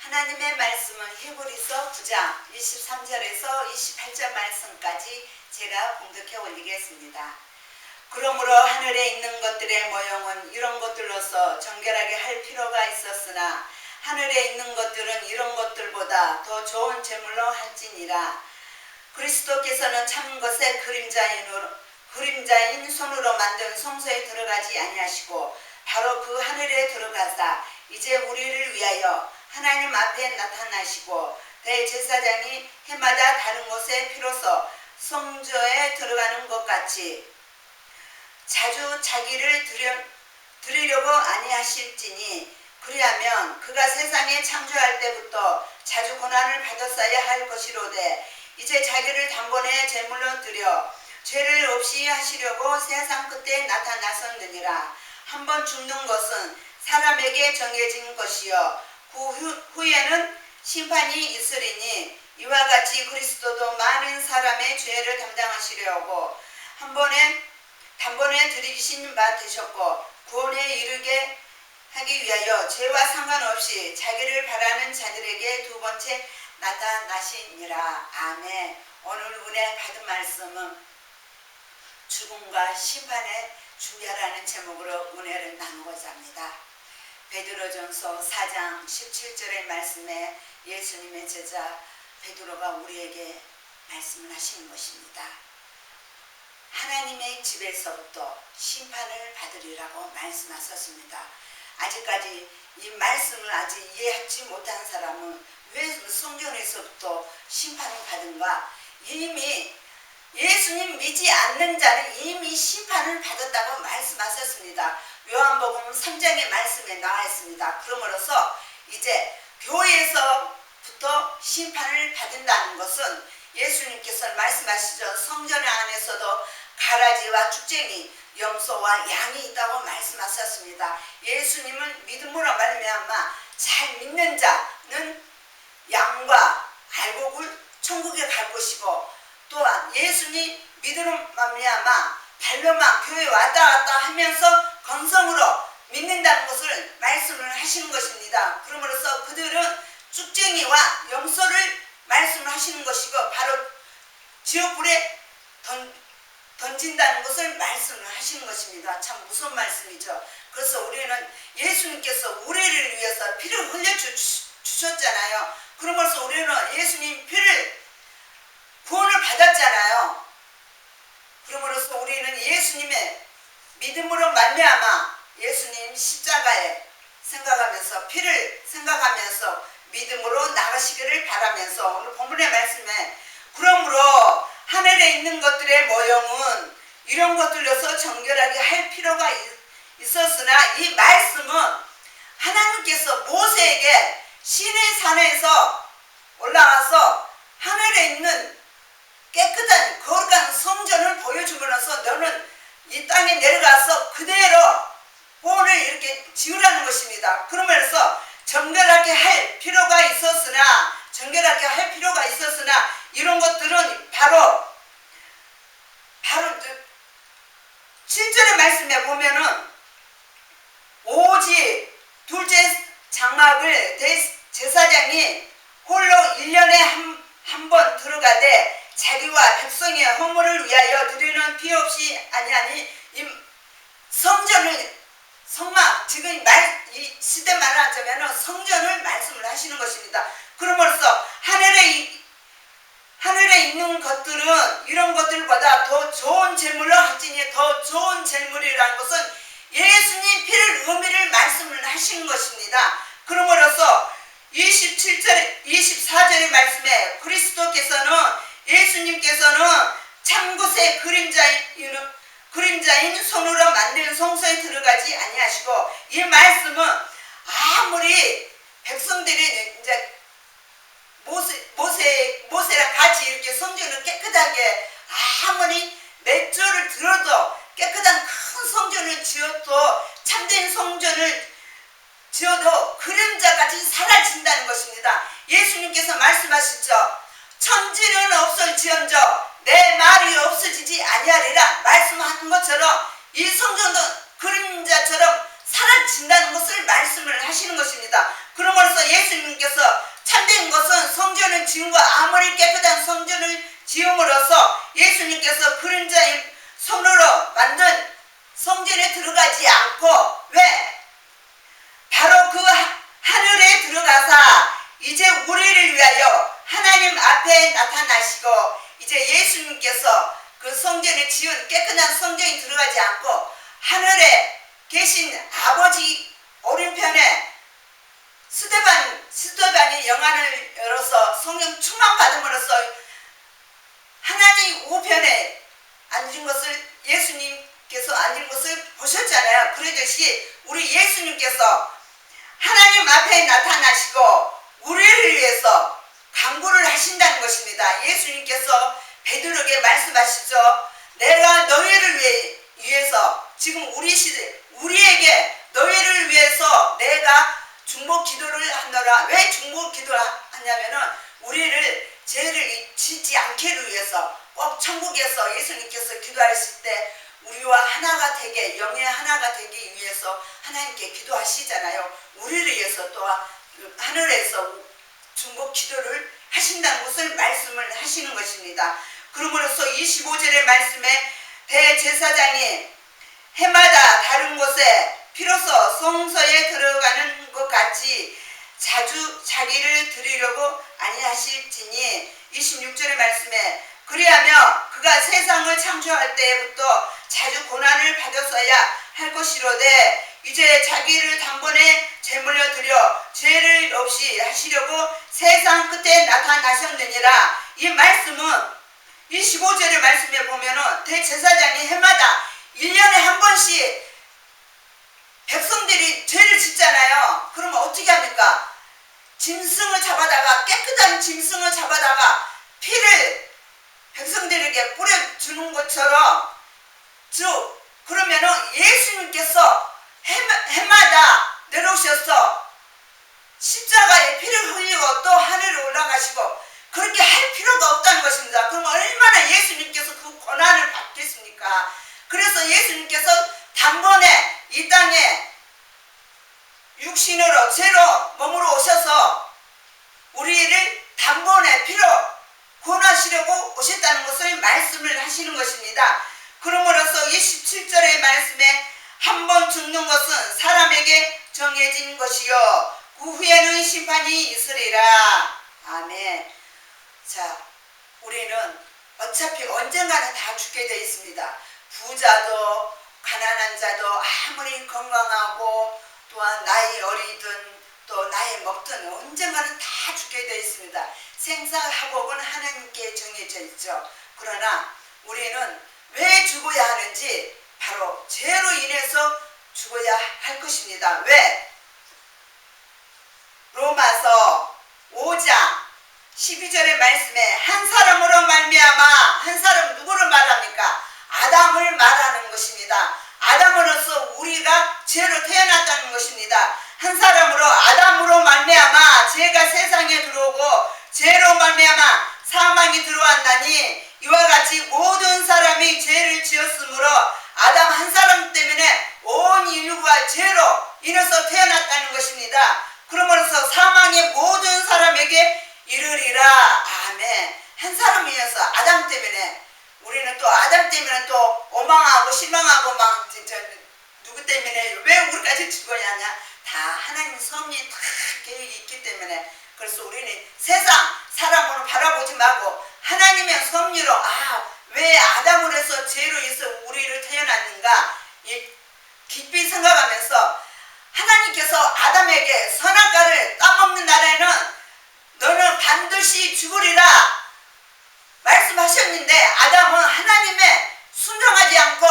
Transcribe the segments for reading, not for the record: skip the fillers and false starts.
하나님의 말씀은 히브리서 9장 23절에서 28절 말씀까지 제가 봉독해 올리겠습니다. 그러므로 하늘에 있는 것들의 모형은 이런 것들로서 정결하게 할 필요가 있었으나 하늘에 있는 것들은 이런 것들보다 더 좋은 제물로 할지니라. 그리스도께서는 참 것의 그림자인 손으로 만든 성소에 들어가지 아니하시고 바로 그 하늘에 들어가사 이제 우리를 위하여 하나님 앞에 나타나시고 대제사장이 해마다 다른 곳에 비로소 성소에 들어가는 것 같이 자주 자기를 드리려고 아니하실지니 그리하면 그가 세상에 창조할 때부터 자주 고난을 받았어야 할 것이로되 이제 자기를 단번에 제물로 드려 죄를 없이 하시려고 세상 끝에 나타나셨느니라. 한번 죽는 것은 사람에게 정해진 것이요 그 후에는 심판이 있으리니 이와 같이 그리스도도 많은 사람의 죄를 담당하시려고 단번에 들이신 바 되셨고 구원에 이르게 하기 위하여 죄와 상관없이 자기를 바라는 자들에게 두 번째 나타나시니라. 아멘. 오늘 은혜 받은 말씀은 죽음과 심판의 준비하라는 제목으로 은혜를 나누고자 합니다. 베드로전서 4장 17절의 말씀에 예수님의 제자 베드로가 우리에게 말씀을 하시는 것입니다. 하나님의 집에서부터 심판을 받으리라고 말씀하셨습니다. 아직까지 이 말씀을 아직 이해하지 못한 사람은 왜 성경에서부터 심판을 받은가? 이미 예수님 믿지 않는 자는 이미 심판을 받았다고 말씀하셨습니다. 요한복음 3장의 말씀에 나와 있습니다. 그러므로서 이제 교회에서부터 심판을 받는다는 것은 예수님께서 말씀하시죠. 성전 안에서도 가라지와 쭉쟁이, 염소와 양이 있다고 말씀하셨습니다. 예수님은 믿음으로 말미암아 잘 믿는 자는 양과 알곡을 천국에 갈 것이고 또한 예수님 믿음으로 말미암아 발로만 교회에 왔다 갔다 하면서 건성으로 믿는다는 것을 말씀을 하시는 것입니다. 그러므로서 그들은 쭉쟁이와 염소를 말씀을 하시는 것이고 바로 지옥불에 던진다는 것을 말씀을 하시는 것입니다. 참 무서운 말씀이죠. 그래서 우리는 예수님께서 우리를 위해서 피를 흘려주셨잖아요. 그러면서 우리는 예수님 피를 구원을 받았잖아요. 그러므로서 우리는 예수님의 믿음으로 말미암아 예수님 십자가에 생각하면서 피를 생각하면서 믿음으로 나가시기를 바라면서 오늘 본문의 말씀에 그러므로 하늘에 있는 것들의 모형은 이런 것들로서 정결하게 할 필요가 있었으나 이 말씀은 하나님께서 모세에게 시내 산에서 올라와서 하늘에 있는 깨끗한 거룩한 성전을 보여주면서 너는 이 땅에 내려가서 그대로 본을 이렇게 지으라는 것입니다. 그러면서 정결하게 할 필요가 있었으나 이런 것들은 바로 7절의 말씀에 보면은 오직 둘째 장막을 제사장이 홀로 1년에 한 번 들어가되 자기와 백성의 허물을 위하여 드리는 피 없이 아니하니 이 성전을 성막 지금 이 시대 말하자면 성전을 말씀을 하시는 것입니다. 그러므로써 하늘에 있는 것들은 이런 것들보다 더 좋은 제물로 할지니 더 좋은 제물이라는 것은 예수님 피를 의미를 말씀을 하시는 것입니다. 그러므로써 24절의 말씀에 예수님께서는 참것의 그림자인 손으로 만든 성소에 들어가지 아니하시고 이 말씀은 아무리 백성들이 이제 모세랑 같이 이렇게 성전을 깨끗하게 아무리 몇 조를 들어도 깨끗한 큰 성전을 지어도 참된 성전을 지어도 그림자같이 사라진다는 것입니다. 예수님께서 말씀하시죠. 천지는 없을지언정 내 말이 없어지지 아니하리라 말씀하는 것처럼 이 성전도 그림자처럼 사라진다는 것을 말씀을 하시는 것입니다. 그러므로서 예수님께서 성전을 지은 거 아무리 깨끗한 성전을 지음으로써 예수님께서 그림자인 손으로 만든 성전에 들어가지 않고 왜? 바로 그 하늘에 들어가사 이제 우리를 위하여 하나님 앞에 나타나시고 이제 예수님께서 그 성전에 지은 깨끗한 성전에 들어가지 않고 하늘에 계신 아버지 오른편에 스데반이 영안을 열어서 성령 충만 받음으로써 하나님 우편에 앉은 것을 예수님께서 앉은 것을 보셨잖아요. 그러듯이 우리 예수님께서 하나님 앞에 나타나시고 우리를 위해서 간구를 하신다는 것입니다. 예수님께서 베드로에게 말씀하시죠. 내가 너희를 위해서 지금 우리 시대 우리에게 너희를 위해서 내가 중보 기도를 하노라. 왜 중보 기도를 하냐면은 우리를 죄를 짓지 않기를 위해서 꼭 천국에서 예수님께서 기도하실 때 우리와 하나가 되게 영의 하나가 되기 위해서 하나님께 기도하시잖아요. 우리를 위해서 또 하늘에서 중보 기도를 하신다는 것을 말씀을 하시는 것입니다. 그러므로서 25절의 말씀에 대제사장이 해마다 다른 곳에 비로소 성소에 들어가는 것 같이 자주 자기를 드리려고 아니하실지니 26절의 말씀에 그리하며 그가 세상을 창조할 때부터 자주 고난을 받았어야 할 것이로되 이제 자기를 단번에 제물로 드려 죄를 없이 하시려고 세상 끝에 나타나셨느니라. 이 말씀은 25절의 말씀에 보면은 대제사장이 해마다 1년에 한 번씩 백성들이 죄를 짓잖아요. 그러면 어떻게 합니까? 짐승을 잡아다가 깨끗한 짐승을 잡아다가 피를 백성들에게 뿌려주는 것처럼 즉 그러면은 예수님께서 해마다 내려오셔서 십자가에 피를 흘리고 또 하늘에 올라가시고 그렇게 할 필요가 없다는 것입니다. 그럼 얼마나 예수님께서 그 고난을 받겠습니까? 그래서 예수님께서 단번에 이 땅에 육신으로 죄로 몸으로 오셔서 우리를 단번에 피로 구원하시려고 오셨다는 것을 말씀을 하시는 것입니다. 그러므로서 27절의 말씀에 한 번 죽는 것은 사람에게 정해진 것이요 그 후에는 심판이 있으리라. 아멘. 자, 우리는 어차피 언젠가는 다 죽게 되어 있습니다. 부자도 가난한 자도 아무리 건강하고 또한 나이 어리든 또 나이 먹든 언젠가는 다 죽게 되어 있습니다. 생사하복은 하나님께 정해져 있죠. 그러나 우리는 왜 죽어야 하는지 바로 죄로 인해서 죽어야 할 것입니다. 왜? 로마서 5장 12절의 말씀에 한 사람으로 말미암아 한 사람 누구를 말합니까? 아담을 말하는 것입니다. 아담으로서 우리가 죄로 태어났다는 것입니다. 한 사람으로 아담으로 말미암아 죄가 세상에 들어오고 죄로 말미암아 사망이 들어왔나니 이와 같이 모든 사람이 죄를 지었으므로 아담 한 사람 때문에 온 인류가 죄로 인해서 태어났다는 것입니다. 그러므로서 사망이 모든 사람에게 이르리라. 아멘. 한 사람이어서 아담 때문에 우리는 또 아담 때문에 또 오망하고 실망하고 막 진짜 누구 때문에 왜 우리까지 죽어야 하냐? 다 하나님 섭리 다 계획이 있기 때문에 그래서 우리는 세상 사람으로 바라보지 말고 하나님의 섭리로 왜 아담으로 해서 죄로 해서 우리를 태어났는가 깊이 생각하면서 하나님께서 아담에게 선악과를 따먹는 날에는 너는 반드시 죽으리라 말씀하셨는데 아담은 하나님의 순종하지 않고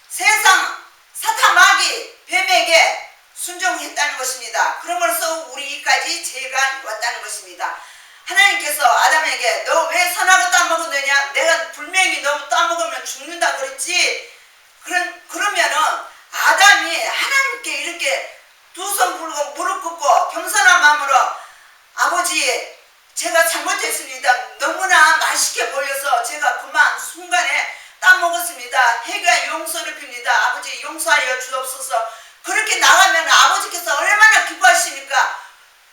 세상 사탄 마귀 뱀에게 순종했다는 것입니다. 그러면서 우리까지 죄가 왔다는 것입니다. 하나님께서 아담에게 너 왜 선악을 따먹었느냐? 내가 분명히 너 따먹으면 죽는다 그랬지. 그러면은 아담이 하나님께 이렇게 두 손 풀고 무릎 꿇고 겸손한 마음으로 아버지 제가 잘못했습니다. 너무나 맛있게 보여서 제가 그만 순간에 따먹었습니다. 해가 용서를 빕니다. 아버지 용서하여 주옵소서. 그렇게 나가면 아버지께서 얼마나 기뻐하시니까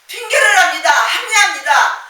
핑계를 합니다. 합리합니다.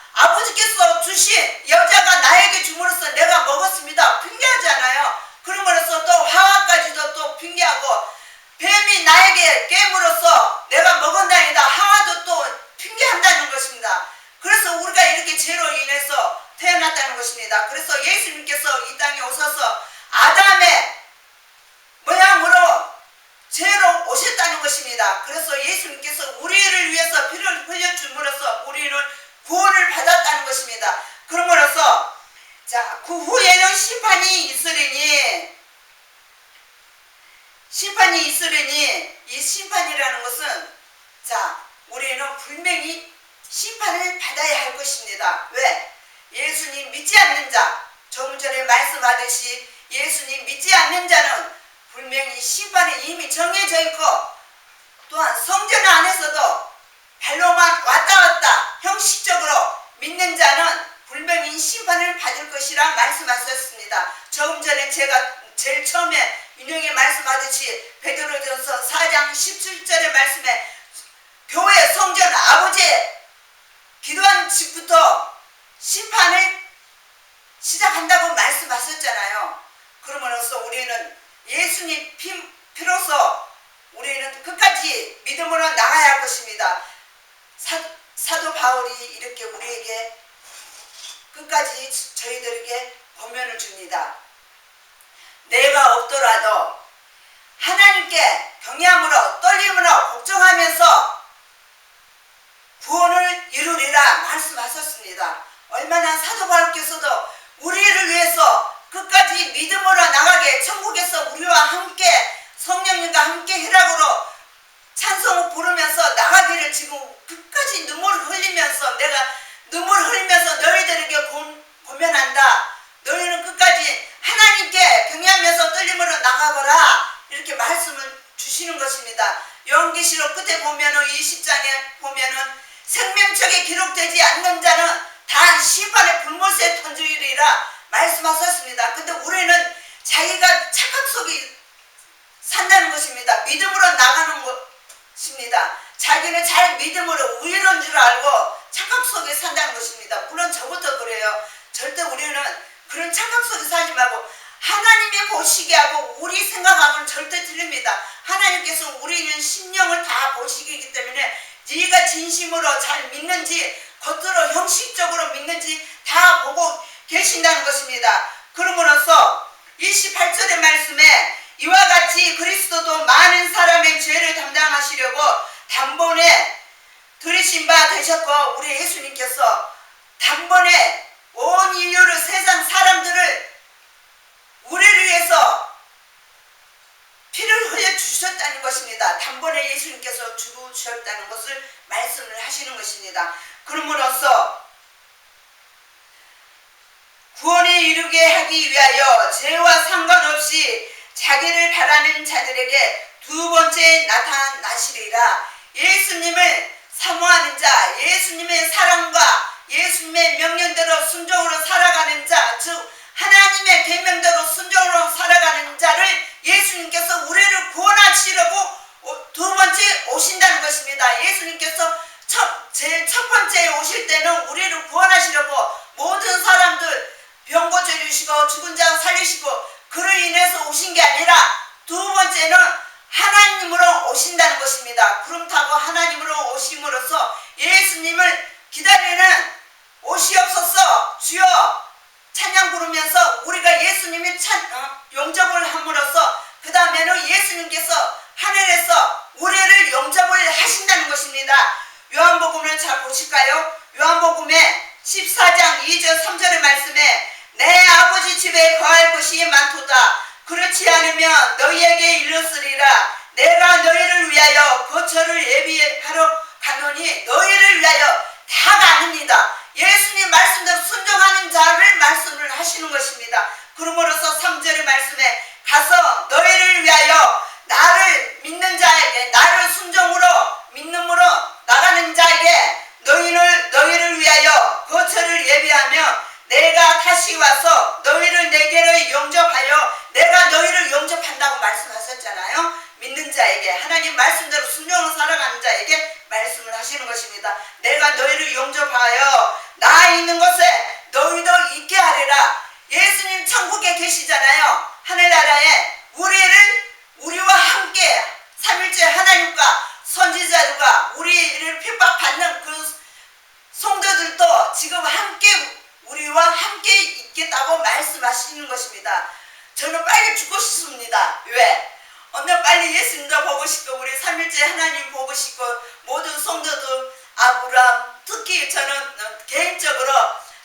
분명히 심판을 받아야 할 것입니다. 왜? 예수님 믿지 않는 자, 조금 전에 말씀하듯이 예수님 믿지 않는 자는 분명히 심판이 이미 정해져 있고, 또한 성전 안에서도 발로만 왔다 갔다 형식적으로 믿는 자는 분명히 심판을 받을 것이라 말씀하셨습니다. 조금 전에 제가 제일 처음에 인용에 말씀하듯이 베드로전서 4장 17절의 말씀에 교회 성전 아버지의 기도한 집부터 심판을 시작한다고 말씀하셨잖아요. 그러므로써 우리는 예수님 피로써 우리는 끝까지 믿음으로 나가야 할 것입니다. 사도 바울이 이렇게 우리에게 끝까지 저희들에게 권면을 줍니다. 내가 없더라도 하나님께 경외함으로 떨림으로 걱정하면서 구원을 이루리라 말씀하셨습니다. 얼마나 사도 바울께서도 우리를 위해서 끝까지 믿음으로 나가게 천국에서 우리와 함께 성령님과 함께 희락으로 찬송을 부르면서 나가기를 지금 끝까지 눈물을 흘리면서 내가 눈물을 흘리면서 너희들에게 고면한다. 너희는 끝까지 하나님께 경외하면서 떨림으로 나가거라. 이렇게 말씀을 주시는 것입니다. 요한계시록 끝에 보면은 20장에 보면은 생명책에 기록되지 않는 자는 다 심판의 불못에 던지리라 말씀하셨습니다. 근데 우리는 자기가 착각 속에 산다는 것입니다. 믿음으로 나가는 것입니다. 자기는 잘 믿음으로 우연한 줄 알고 착각 속에 산다는 것입니다. 물론 저부터 그래요. 절대 우리는 그런 착각 속에 살지 말고 하나님이 보시게 하고 우리 생각하고는 절대 틀립니다. 하나님께서 우리는 심령을 다 보시기 때문에 네가 진심으로 잘 믿는지 겉으로 형식적으로 믿는지 다 보고 계신다는 것입니다. 그러므로써 28절의 말씀에 이와 같이 그리스도도 많은 사람의 죄를 담당하시려고 단번에 들이신 바 되셨고, 우리 예수님께서 단번에 온 인류를, 세상 사람들을 우리를 위해서 피를 흘려 주셨다는 것입니다. 단번에 예수님께서 죽으셨다는 것을 말씀을 하시는 것입니다. 그러므로써 구원에 이르게 하기 위하여 죄와 상관없이 자기를 바라는 자들에게 두 번째 나타나시리라. 예수님을 사모하는 자, 예수님의 사랑과 예수님의 명령대로 순종으로 살아가는 자, 즉 하나님의 계명대로 순종으로 살아가는 자를 예수님께서 우리를 구원하시려고 두 번째 오신다는 것입니다. 예수님께서 제일 첫 번째 오실 때는 우리를 구원하시려고 모든 사람들 병 고쳐주시고 죽은 자 살리시고 그로 인해서 오신 게 아니라 두 번째는 하나님으로 오신다는 것입니다. 그렇다고 하나님으로 오심으로써 예수님을 기다리는 오시옵소서 주여 찬양 부르면서 우리가 예수님이 영접을 함으로써 그 다음에는 예수님께서 하늘에서 우리를 영접을 하신다는 것입니다. 요한복음을 잘 보실까요? 요한복음에 14장 2절 3절의 말씀에 내 아버지 집에 거할 것이 많도다. 그렇지 않으면 너희에게 이르으리라. 내가 너희를 위하여 거처를 예비하러 가노니 너희를 위하여 다가 아닙니다. 예수님 말씀대로 순종하는 자를 말씀을 하시는 것입니다. 그러므로서 3절의 말씀에 가서 너희를 위하여 나를 믿는 자에게, 나를 순종으로 믿음으로 나가는 자에게 너희를 위하여 거처를 예비하며 내가 다시 와서 너희를 내게로 영접하여 내가 너희를 영접한다고 말씀하셨잖아요. 믿는 자에게, 하나님 말씀대로 순종으로 살아가는 자에게 말씀을 하시는 것입니다. 내가 너희를 영접하여 나 있는 곳에 너희도 있게 하리라. 예수님 천국에 계시잖아요. 하늘나라에 우리와 함께 삼일째 하나님과 선지자들과 우리를 핍박받는 그 성도들도 지금 함께 우리와 함께 있겠다고 말씀하시는 것입니다. 저는 빨리 죽고 싶습니다. 왜? 오늘 빨리 예수님도 보고 싶고 우리 삼일째 하나님 보고 싶고 모든 성도들 아브라함, 특히 저는 개인적으로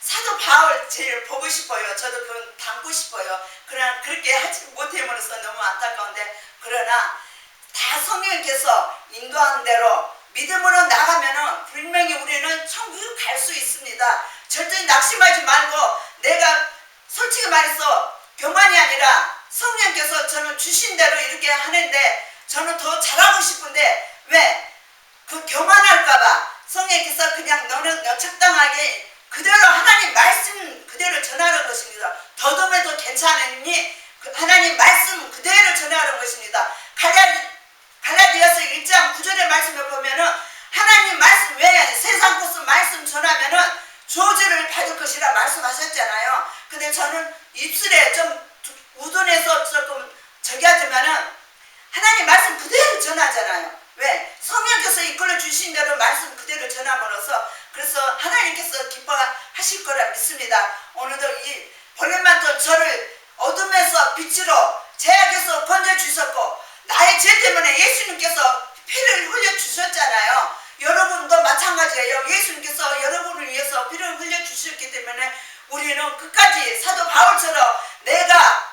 사도 바울 제일 보고 싶어요. 저도 그건 닮고 싶어요. 그러나 그렇게 하지 못함으로써 너무 안타까운데, 그러나 다 성령께서 인도한 대로 믿음으로 나가면은 분명히 우리는 천국 갈 수 있습니다. 절대 낙심하지 말고 내가 솔직히 말해서 교만이 아니라 성령께서 저는 주신 대로 이렇게 하는데 저는 더 잘하고 싶은데 왜? 그 교만할까봐 성령께서 그냥 너는 너 적당하게 그대로 하나님 말씀 그대로 전하는 것입니다. 더듬어도 괜찮으니 하나님 말씀 그대로 전하는 것입니다. 갈라디아서 1장 9절의 말씀을 보면은 하나님 말씀 외에 세상 것을 말씀 전하면은 저주를 받을 것이라 말씀하셨잖아요. 근데 저는 입술에 좀 우둔해서 조금 저기 하지만은 하나님 말씀 그대로 전하잖아요. 왜? 성령께서 이끌어 주신 대로 말씀 그대로 전함으로써 그래서 하나님께서 기뻐하실 거라 믿습니다. 오늘도 이 벌레만도 저를 어둠에서 빛으로 죄악에서 건져주셨고 나의 죄 때문에 예수님께서 피를 흘려주셨잖아요. 여러분도 마찬가지예요. 예수님께서 여러분을 위해서 피를 흘려주셨기 때문에 우리는 끝까지 사도 바울처럼 내가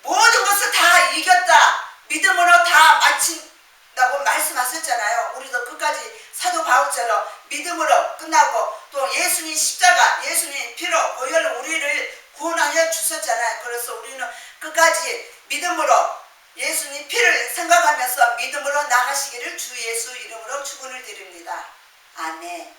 모든 것을 다 이겼다. 믿음으로 다 마친다고 말씀하셨잖아요. 우리도 끝까지 사도 바울처럼 믿음으로 끝나고 또 예수님 십자가, 예수님 피로 보혈로 우리를 구원하여 주셨잖아요. 그래서 우리는 끝까지 믿음으로 예수님 피를 생각하면서 믿음으로 나가시기를 주 예수 이름으로 축원을 드립니다. 아멘.